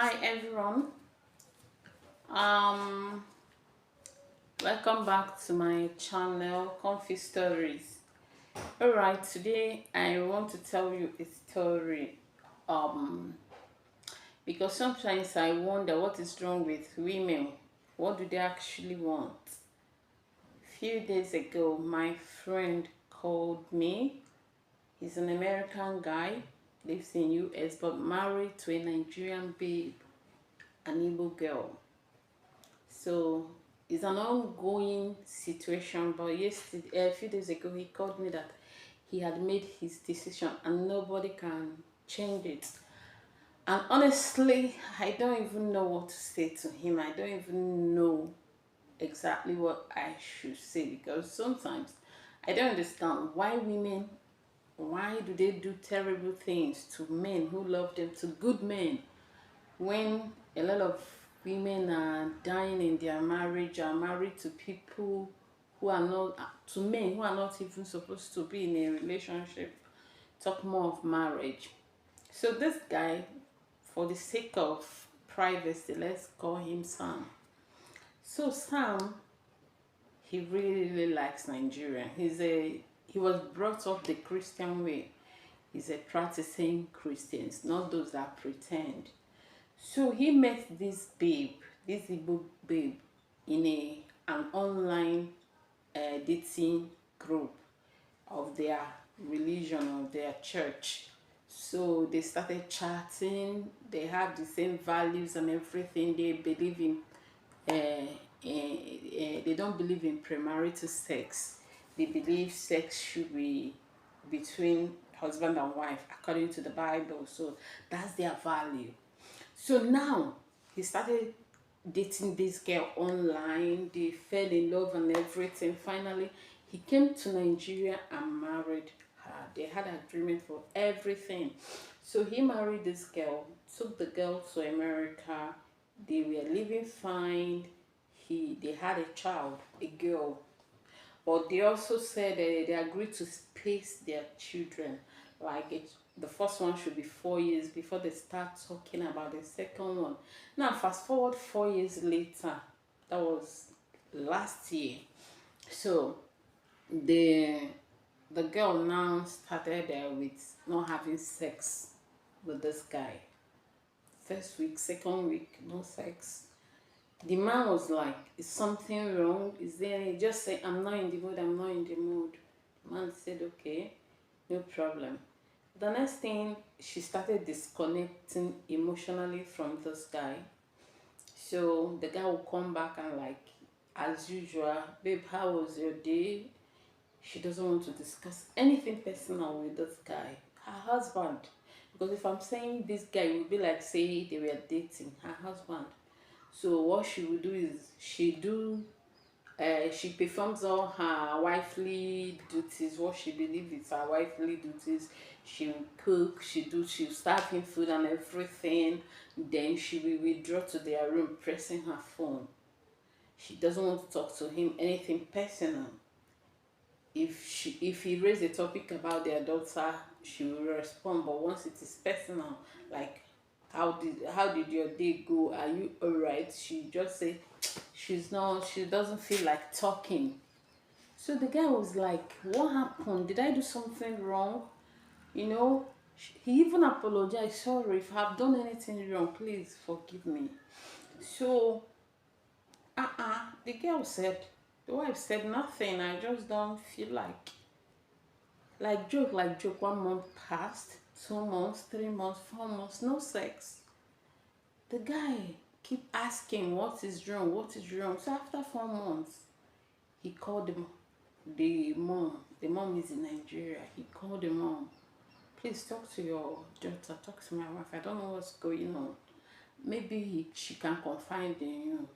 Hi everyone. Um Welcome back to my channel Comfy Stories. Alright, today I want to tell you a story. Um because sometimes I wonder what is wrong with women. What do they actually want? A few days ago my friend called me. He's an American guy, lives in US but married to a Nigerian babe, an Igbo girl. So it's an ongoing situation. But yesterday, a few days ago, he called me that he had made his decision and nobody can change it. And honestly, I don't even know what to say to him. I don't even know exactly what I should say, because sometimes I don't understand why do they do terrible things to men who love them, to good men, when a lot of women are dying in their marriage, are married to people who are not, to men who are not even supposed to be in a relationship, talk more of marriage. So this guy, for the sake of privacy, let's call him Sam. So Sam, he really likes Nigeria. He was brought up the Christian way. He's a practicing Christian, not those that pretend. So he met this Igbo babe, in an online dating group of their religion, of their church. So they started chatting. They have the same values and everything. They believe in, they don't believe in premarital sex. They believe sex should be between husband and wife according to the Bible. So that's their value. So now he started dating this girl online. They fell in love and everything. Finally, he came to Nigeria and married her. They had agreement for everything. So he married this girl, took the girl to America. They were living fine. They had a child, a girl. But they also said they agreed to space their children. The first one should be 4 years before they start talking about the second one. Now, fast forward 4 years later, that was last year. So the the girl now started with not having sex with this guy. First week, second week, no sex. The man was like, is something wrong? Is there? He just said, I'm not in the mood, I'm not in the mood. The man said, okay, no problem. The next thing, she started disconnecting emotionally from this guy. So the guy will come back and like, as usual, babe, how was your day? She doesn't want to discuss anything personal with this guy, her husband. Because if I'm saying this guy, it would be like say they were dating, her husband. So what she will do is she performs all her wifely duties, what she believes is her wifely duties. She will cook, she'll serve him food and everything. Then she will withdraw to their room pressing her phone. She doesn't want to talk to him anything personal. If he raised a topic about their daughter, she will respond. But once it is personal, like how did your day go? Are you alright? She just say she doesn't feel like talking. So the guy was like, what happened? Did I do something wrong? You know, he even apologized. Sorry, if I've done anything wrong, please forgive me. So, the wife said nothing. I just don't feel like joke. 1 month passed, 2 months, 3 months, 4 months, no sex. The guy keep asking, what is wrong? What is wrong? So after 4 months, he called the mom. The mom is in Nigeria. He called the mom. Please talk to your daughter. Talk to my wife. I don't know what's going on. Maybe she can confide in you.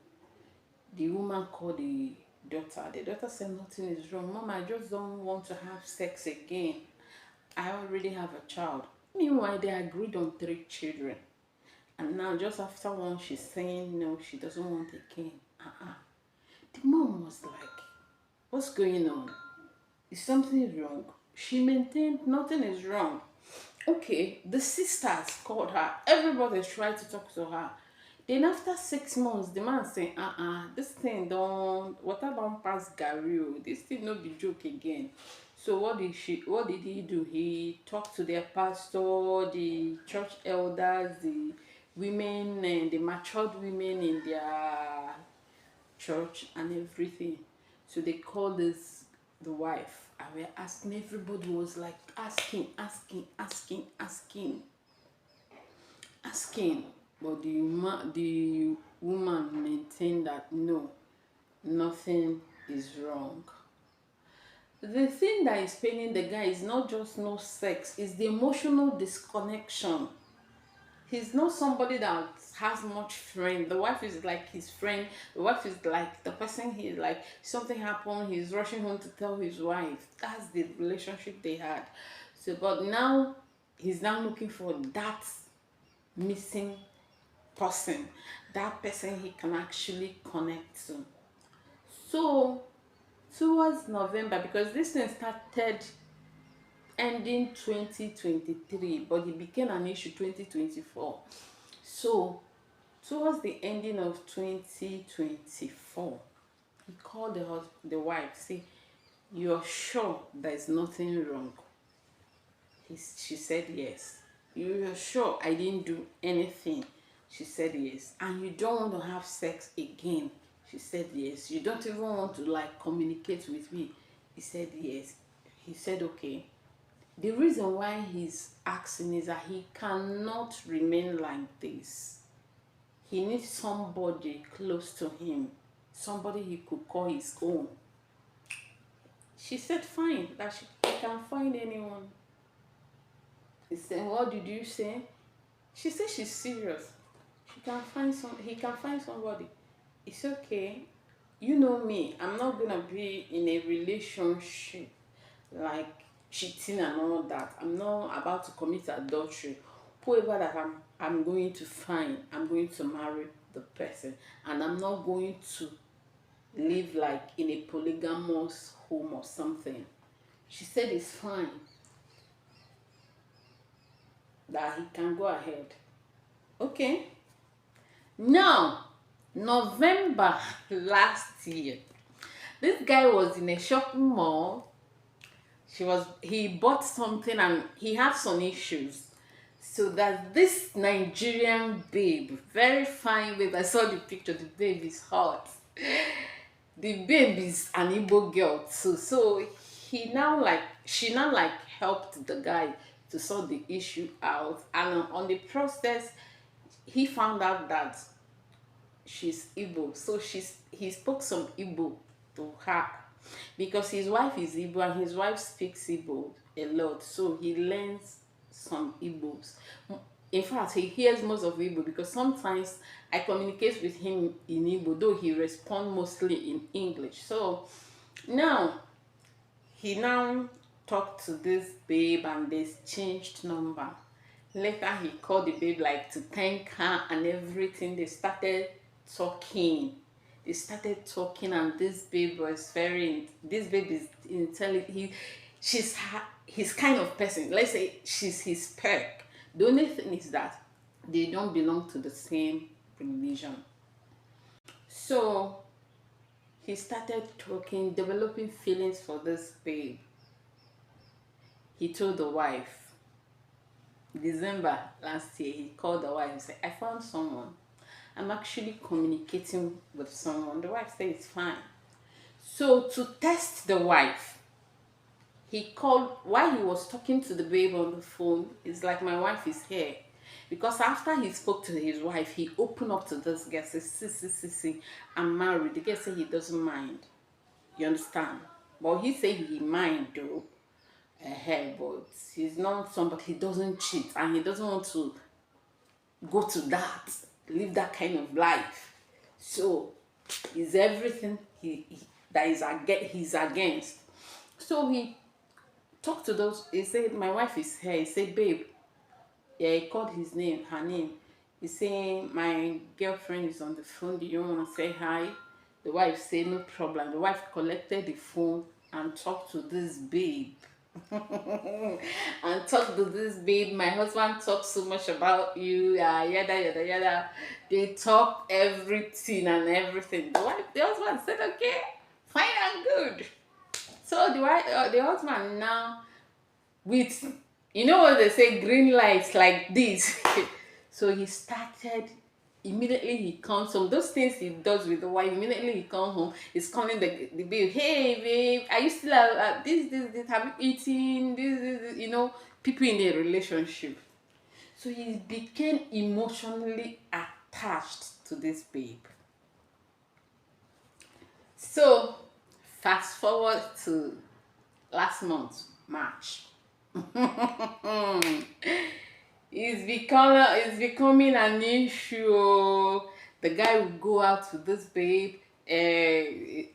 The woman called the daughter. The daughter said nothing is wrong. Mom, I just don't want to have sex again. I already have a child. Meanwhile, they agreed on 3 children. And now, just after one, she's saying no, she doesn't want again. The mom was like, what's going on? Is something wrong? She maintained nothing is wrong. Okay, the sisters called her. Everybody tried to talk to her. Then after 6 months, the man say, this thing don't water don't pass Gary. Oh. This thing no be joke again. So what did he do? He talked to their pastor, the church elders, the women and the matured women in their church and everything. So they called this the wife. And we're asking, everybody was like asking. But the woman maintained that no, nothing is wrong. The thing that is paining the guy is not just no sex, it's the emotional disconnection. He's not somebody that has much friend. The wife is like his friend. The wife is like the person he like. Something happened, he's rushing home to tell his wife. That's the relationship they had. So, but now he's now looking for that missing person, that person he can actually connect to. So, towards November, because this thing started ending 2023, but it became an issue 2024. So, towards the ending of 2024, he called the wife, say, "You're sure there's nothing wrong?" She said yes. "You're sure I didn't do anything?" She said yes. "And you don't want to have sex again?" She said yes. "You don't even want to like communicate with me?" He said yes. He said okay. The reason why he's asking is that he cannot remain like this. He needs somebody close to him, somebody he could call his own. She said fine, that she can find anyone. He said, "What did you say?" She said she's serious. He can find somebody. It's okay. You know me, I'm not gonna be in a relationship like cheating and all that. I'm not about to commit adultery. Whoever that I'm going to find, I'm going to marry the person, and I'm not going to live like in a polygamous home or something. She said it's fine, that he can go ahead. Okay. Now, November last year, this guy was in a shopping mall. He bought something and he had some issues. So that this Nigerian babe, very fine babe, I saw the picture, the babe is hot. The babe is an Igbo girl too. So she now like helped the guy to sort the issue out. And on the process, he found out that she's Igbo. So he spoke some Igbo to her because his wife is Igbo and his wife speaks Igbo a lot. So he learns some Igbos. In fact, he hears most of Igbo because sometimes I communicate with him in Igbo, though he responds mostly in English. So now he now talked to this babe and they changed number. Later he called the babe like to thank her and everything. They started talking and this babe is intelligent. She's his kind of person. Let's say she's his perk. The only thing is that they don't belong to the same religion. So he started talking, developing feelings for this babe. He told the wife. December last year, he called the wife and said, "I found someone. I'm actually communicating with someone." The wife said it's fine. So to test the wife, he called while he was talking to the babe on the phone. It's like, "My wife is here." Because after he spoke to his wife, he opened up to this girl, said, See, I'm married." The girl said he doesn't mind. You understand? But he said he mind though. But he's not somebody, he doesn't cheat and he doesn't want to go to that, live that kind of life. So is everything that he's against. So he talked to those. He said, "My wife is here." He said, "Babe," yeah, he called her name. He's saying, "My girlfriend is on the phone. Do you want to say hi?" The wife said, "No problem." The wife collected the phone and talked to this babe. and talk to this babe. My husband talks so much about you, yada yada yada. They talk everything and everything. The husband said, okay, fine and good. So the husband now with, you know what they say, green lights like this. So he started. Immediately he comes home. Those things he does with the wife. Immediately he comes home, he's calling the babe. Hey babe, are you still this? Have you eaten this? You know, people in a relationship. So he became emotionally attached to this babe. So fast forward to last month, March. It's becoming an issue. The guy will go out with this babe.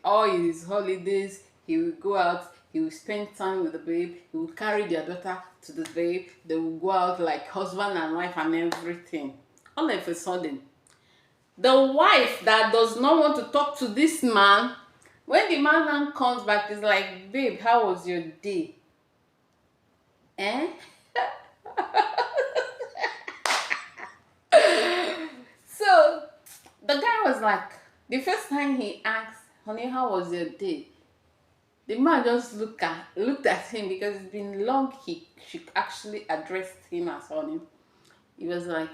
All his holidays, he will go out. He will spend time with the babe. He will carry their daughter to the babe. They will go out like husband and wife and everything. All of a sudden, the wife that does not want to talk to this man, when the man now comes back, is like, babe, how was your day? Eh? So the guy was like, the first time he asked, honey, how was your day? The man just looked at him because it's been long she actually addressed him as honey. He was like,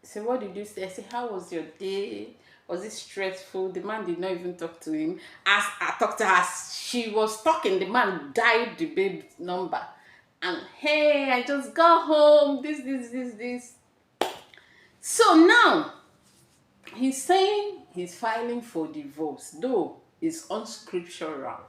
so what did you say? I said, how was your day? Was it stressful? The man did not even talk to him. As I talked to her, as she was talking, the man dialed the babe's number. And hey, I just got home. This. So now he's saying he's filing for divorce, though it's unscriptural,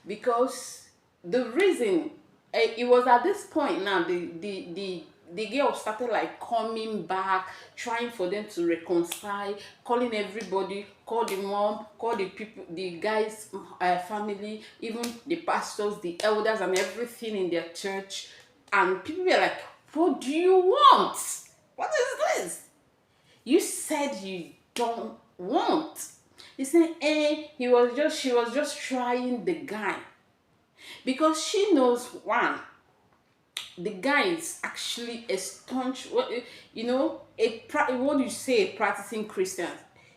because the reason it was at this point now the girl started like coming back, trying for them to reconcile, calling everybody, call the mom, call the people, the guys' family, even the pastors, the elders, and everything in their church, and people were like, what do you want? What is this? You said you don't want. He said, she was just trying the guy. Because she knows, one, the guy is actually a staunch, you know, what do you say, a practicing Christian.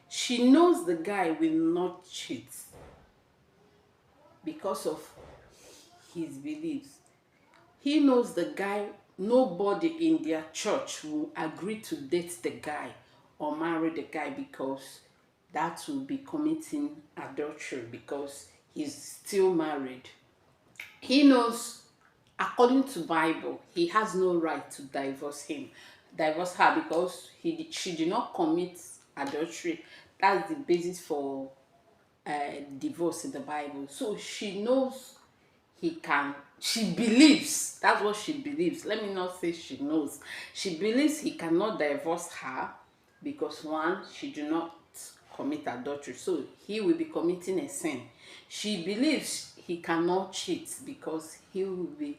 She knows the guy will not cheat because of his beliefs. He knows the guy, nobody in their church will agree to date the guy or marry the guy, because that will be committing adultery, because he's still married. He knows, according to Bible, he has no right to divorce her, because she did not commit adultery. That's the basis for divorce in the Bible. So she knows she believes, that's what she believes. Let me not say she knows. She believes he cannot divorce her because, one, she do not commit adultery, so he will be committing a sin. She believes he cannot cheat because he will be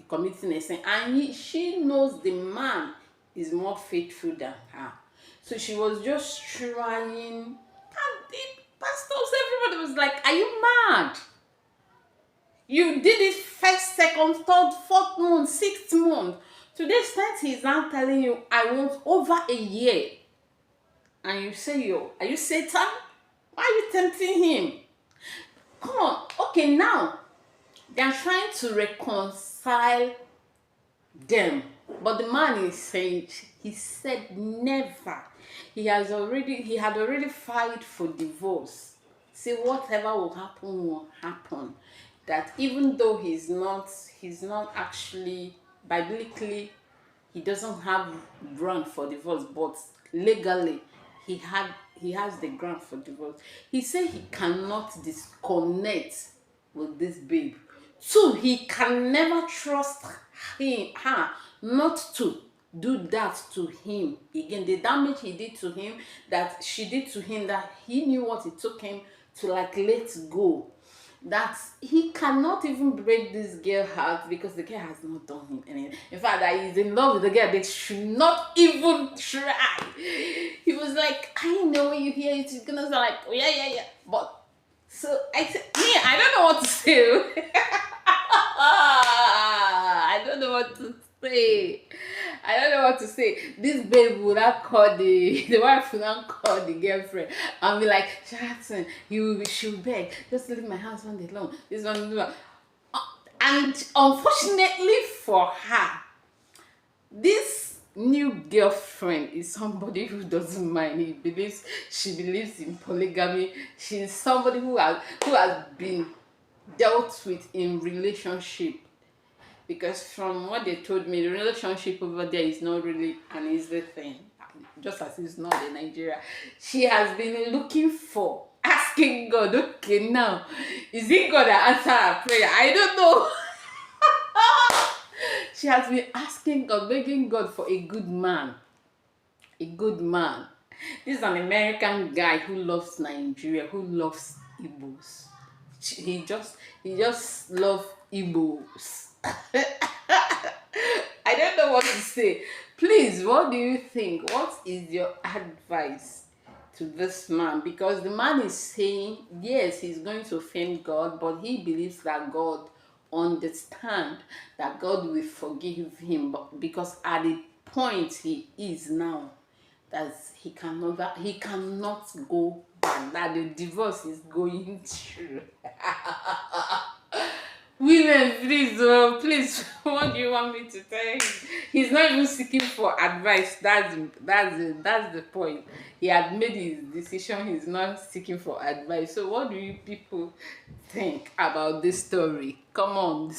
committing a sin, and she knows the man is more faithful than her. So she was just trying, and the pastors, everybody was like, are you mad? You did it first, second, third, fourth month, sixth month. To the extent he's now telling you, I want over a year. And you say, are you Satan? Why are you tempting him? Come on. Okay, now they're trying to reconcile them. But the man is saying, he said never. He had already filed for divorce. See, whatever will happen. That even though he's not actually, biblically, he doesn't have ground for divorce, but legally he has the ground for divorce. He said he cannot disconnect with this babe. So he can never trust her not to do that to him again. The damage he did to him, that she did to him, that he knew what it took him to like let go. That he cannot even break this girl heart, because the girl has not done him anything. In fact, that he's in love with the girl, they should not even try. He was like, I know when you hear it, it's gonna sound like, oh yeah. But So I don't know what to say. I don't know what to say. I don't know what to say. This babe will not call the wife will not call the girlfriend and be like, Jackson, she'll beg, just leave my husband alone. This one. And unfortunately for her, this new girlfriend is somebody who doesn't mind. She believes in polygamy. She's somebody who has been dealt with in relationship, because from what they told me, the relationship over there is not really an easy thing, just as it's not in Nigeria. She has been looking for, asking God, okay, now is it God that answer her prayer? I don't know. She has been asking God, begging God for a good man. A good man. This is an American guy who loves Nigeria, who loves Igbos. He just loves Igbos. I don't know what to say. Please, what do you think? What is your advice to this man? Because the man is saying, yes, he's going to offend God, but he believes that God understand, that God will forgive him. But because at the point he is now, that he cannot go back, that the divorce is going through. Women, please, please, what do you want me to tell him? He's not even seeking for advice. That's the point. He had made his decision. He's not seeking for advice. So, what do you people think about this story? Come on.